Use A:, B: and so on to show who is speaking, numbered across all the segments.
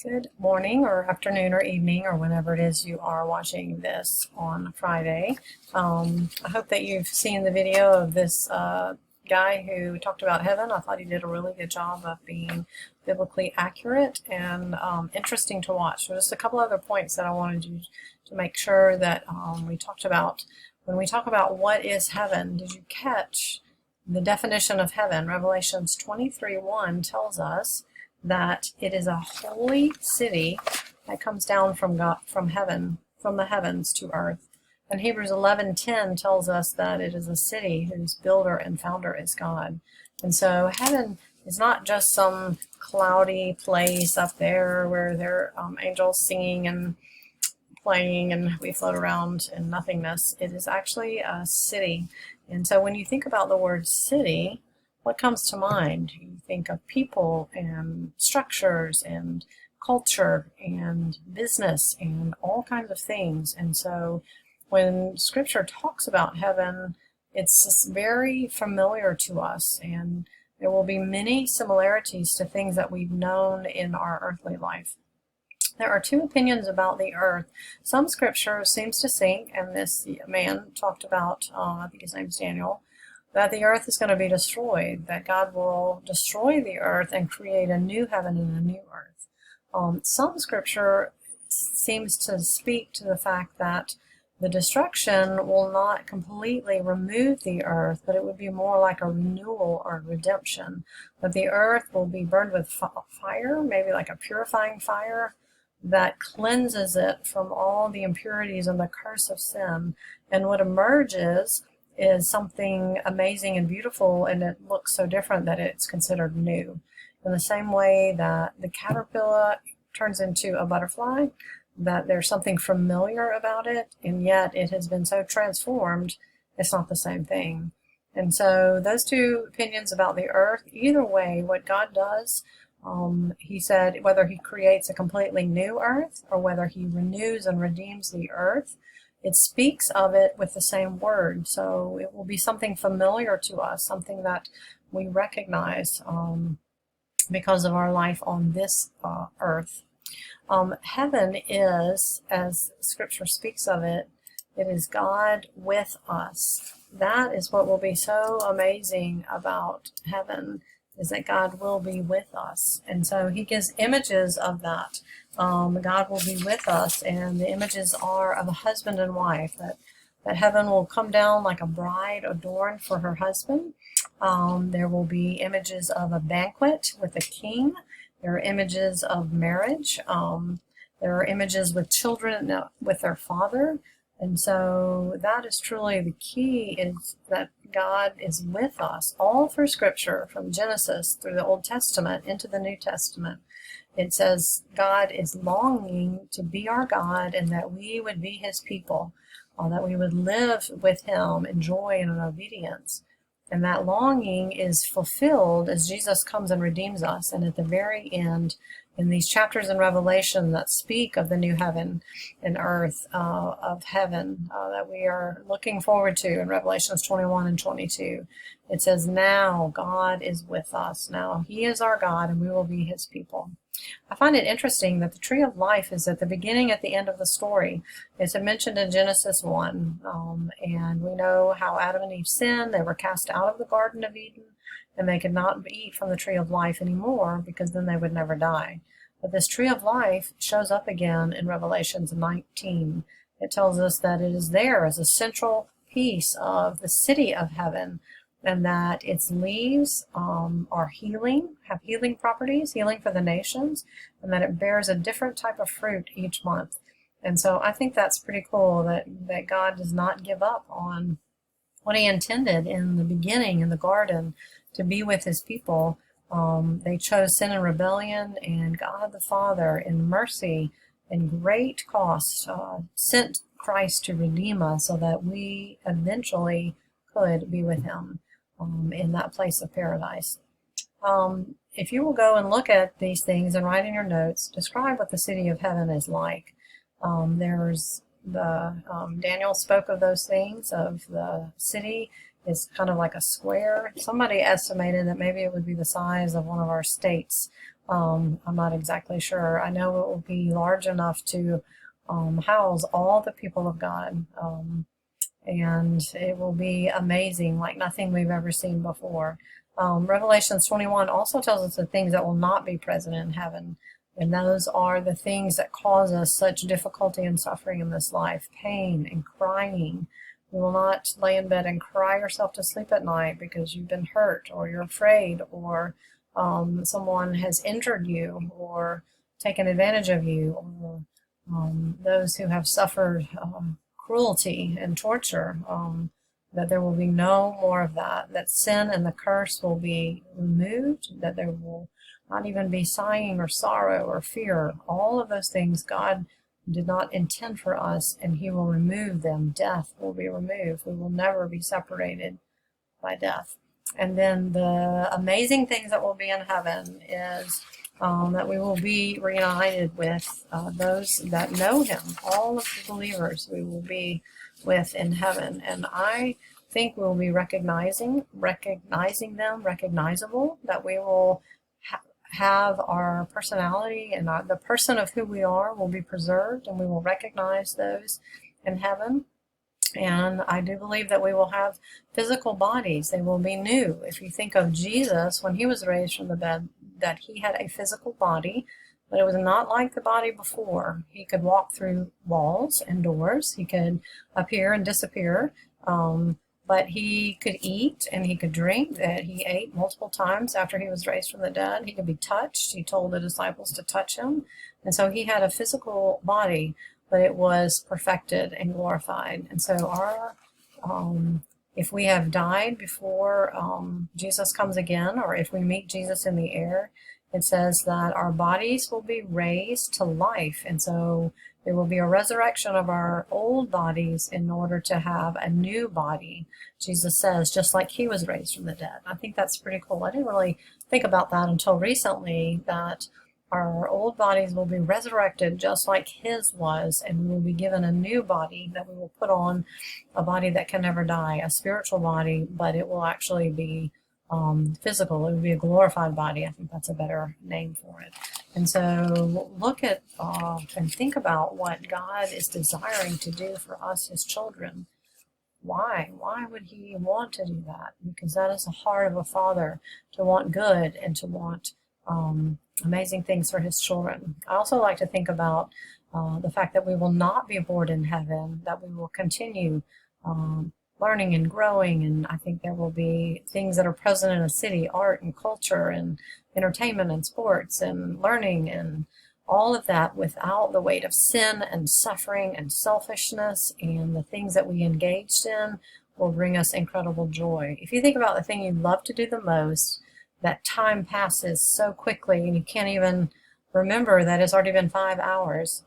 A: Good morning or afternoon or evening or whenever it is you are watching this on Friday. I hope that you've seen the video of this guy who talked about heaven. I thought he did a really good job of being biblically accurate and interesting to watch. So just a couple other points that I wanted you to make sure that we talked about. When we talk about what is heaven, did you catch the definition of heaven? Revelations 23:1 tells us that it is a holy city that comes down from God, from heaven, from the heavens to earth. And Hebrews 11:10 tells us that it is a city whose builder and founder is God. And so heaven is not just some cloudy place up there where there are angels singing and playing and we float around in nothingness. It is actually a city. And so when you think about the word city, what comes to mind? You think of people and structures and culture and business and all kinds of things. And so when Scripture talks about heaven, it's very familiar to us, and there will be many similarities to things that we've known in our earthly life. There are two opinions about the earth. Some Scripture seems to think, and this man talked about, I think his name's Daniel, that the earth is going to be destroyed, that God will destroy the earth and create a new heaven and a new earth. Some Scripture seems to speak to the fact that the destruction will not completely remove the earth, but it would be more like a renewal or redemption, that the earth will be burned with fire, maybe like a purifying fire, that cleanses it from all the impurities and the curse of sin. And what emerges is something amazing and beautiful, and it looks so different that it's considered new. In the same way that the caterpillar turns into a butterfly, that there's something familiar about it, and yet it has been so transformed, it's not the same thing. And so those two opinions about the earth, either way, what God does, he said, whether he creates a completely new earth or whether he renews and redeems the earth, it speaks of it with the same word. So it will be something familiar to us, something that we recognize because of our life on this earth. Heaven is, as Scripture speaks of it, it is God with us. That is what will be so amazing about heaven, is that God will be with us. And so he gives images of that. God will be with us, and the images are of a husband and wife, that heaven will come down like a bride adorned for her husband. There will be images of a banquet with a king. There are images of marriage. There are images with children with their father. And so that is truly the key, is that God is with us all through Scripture, from Genesis through the Old Testament into the New Testament. It says God is longing to be our God and that we would be his people, that we would live with him in joy and in obedience. And that longing is fulfilled as Jesus comes and redeems us. And at the very end, in these chapters in Revelation that speak of the new heaven and earth, of heaven that we are looking forward to in Revelations 21 and 22, it says, now God is with us. Now he is our God and we will be his people. I find it interesting that the tree of life is at the beginning, at the end of the story. It's mentioned in Genesis 1, and we know how Adam and Eve sinned. They were cast out of the Garden of Eden, and they could not eat from the tree of life anymore, because then they would never die. But this tree of life shows up again in Revelations 19. It tells us that it is there as a central piece of the city of heaven, and that its leaves are healing, have healing properties, healing for the nations, and that it bears a different type of fruit each month. And so I think that's pretty cool that God does not give up on what he intended in the beginning in the garden, to be with his people. They chose sin and rebellion, and God the Father, in mercy and great cost, sent Christ to redeem us so that we eventually could be with him in that place of paradise. If you will go and look at these things and write in your notes, describe what the city of heaven is like. There's the Daniel spoke of those things, of the city is kind of like a square. Somebody estimated that maybe it would be the size of one of our states I'm not exactly sure. I know it will be large enough to house all the people of God. And it will be amazing, like nothing we've ever seen before. Revelations 21 also tells us the things that will not be present in heaven. And those are the things that cause us such difficulty and suffering in this life, pain and crying. We will not lay in bed and cry yourself to sleep at night because you've been hurt or you're afraid or someone has injured you or taken advantage of you, or those who have suffered cruelty and torture, that there will be no more of that, that sin and the curse will be removed, that there will not even be sighing or sorrow or fear. All of those things God did not intend for us, and he will remove them. Death will be removed. We will never be separated by death. And then the amazing things that will be in heaven is that we will be reunited with those that know him. All of the believers we will be with in heaven. And I think we'll be recognizing them, recognizable, that we will have our personality and the person of who we are will be preserved, and we will recognize those in heaven. And I do believe that we will have physical bodies. They will be new. If you think of Jesus, when he was raised from the dead, that he had a physical body, but it was not like the body before. He could walk through walls and doors. He could appear and disappear. But he could eat and he could drink. That he ate multiple times after he was raised from the dead. He could be touched. He told the disciples to touch him. And so he had a physical body, but it was perfected and glorified. And so if we have died before Jesus comes again, or if we meet Jesus in the air, it says that our bodies will be raised to life. And so there will be a resurrection of our old bodies in order to have a new body, Jesus says, just like he was raised from the dead. I think that's pretty cool. I didn't really think about that until recently, that our old bodies will be resurrected just like his was, and we will be given a new body that we will put on, a body that can never die, a spiritual body, but it will actually be physical. It will be a glorified body. I think that's a better name for it. And so look at and think about what God is desiring to do for us, his children. Why? Why would he want to do that? Because that is the heart of a father, to want good and to want amazing things for his children. I also like to think about the fact that we will not be bored in heaven, that we will continue learning and growing, and I think there will be things that are present in a city, art and culture and entertainment and sports and learning and all of that, without the weight of sin and suffering and selfishness, and the things that we engaged in will bring us incredible joy. If you think about the thing you love to do the most, that time passes so quickly and you can't even remember that it's already been 5 hours.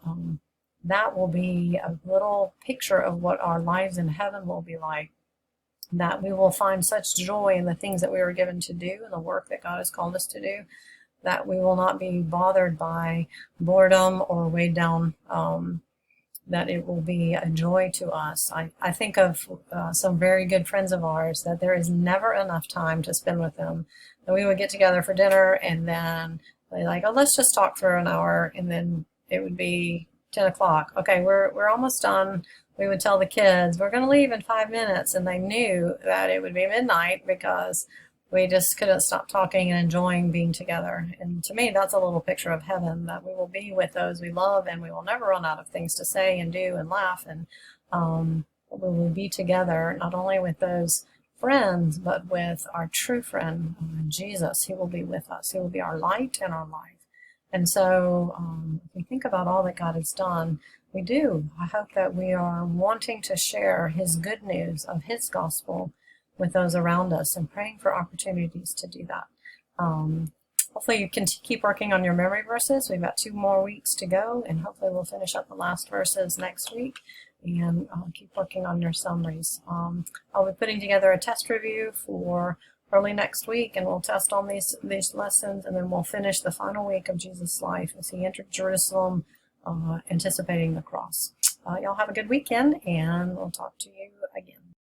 A: That will be a little picture of what our lives in heaven will be like, that we will find such joy in the things that we were given to do and the work that God has called us to do, that we will not be bothered by boredom or weighed down, that it will be a joy to us. I think of some very good friends of ours that there is never enough time to spend with them. And we would get together for dinner, and then they're like, oh, let's just talk for an hour, and then it would be 10 o'clock. Okay, we're almost done. We would tell the kids, we're going to leave in 5 minutes, and they knew that it would be midnight because we just couldn't stop talking and enjoying being together. And to me, that's a little picture of heaven, that we will be with those we love, and we will never run out of things to say and do and laugh. And we will be together, not only with those friends, but with our true friend, Jesus. He will be with us. He will be our light and our life. And so if we think about all that God has done, we do. I hope that we are wanting to share his good news of his gospel with those around us, and praying for opportunities to do that. Hopefully you can keep working on your memory verses. We've got 2 more weeks to go, and hopefully we'll finish up the last verses next week, and keep working on your summaries. I'll be putting together a test review for early next week, and we'll test on these lessons, and then we'll finish the final week of Jesus' life as he entered Jerusalem, anticipating the cross. Y'all have a good weekend, and we'll talk to you again.